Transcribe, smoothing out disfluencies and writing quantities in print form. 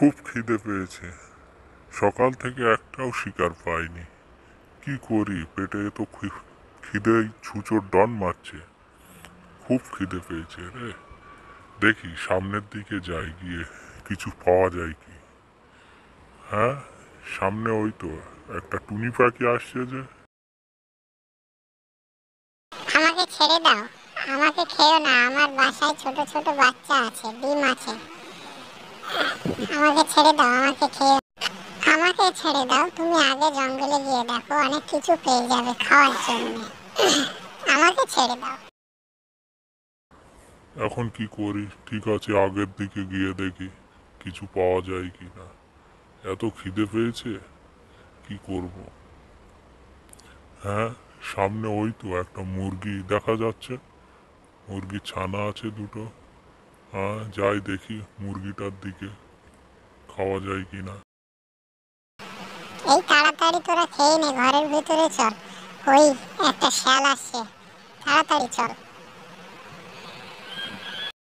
খুব খিদে পেয়েছে। সকাল থেকে একটাও শিকার পাইনি। কি করি, পেটে তো খিদেই ছুঁচোর ডন মারছে। খুব খিদে পেয়েছে রে। দেখি সামনের দিকে যাই, গিয়ে কিছু পাওয়া যায় কি। হ্যাঁ, সামনে ওই তো একটা টুনি পাখি আসছে যে। আমাকে ছেড়ে দাও, আমাকে খেও না। আমার বাসায় ছোট ছোট বাচ্চা আছে, ডিম আছে। আমাকে ছেড়ে দাও, আমাকে খেও। আমাকে ছেড়ে দাও, তুমি আগে জঙ্গলে গিয়ে দেখো, অনেক কিছু পেয়ে যাবে খাওয়ার জন্য। আমাকে ছেড়ে দাও। এখন কি করি? ঠিক আছে, আগের দিকে গিয়ে দেখি কিছু পাওয়া যায় কি না। এত খিদে পেয়েছে, কি করব। হ্যাঁ, সামনে ওই তো একটা মুরগি দেখা যাচ্ছে। মুরগির ছানা আছে দুটো। হ্যাঁ, যাই দেখি মুরগিটার দিকে, খাওয়া যায় কি না। এই তাড়াতাড়ি তোরা খেয়ে নে, ঘরের ভিতরে চল। ওই একটা শিয়াল আসছে, তাড়াতাড়ি চল।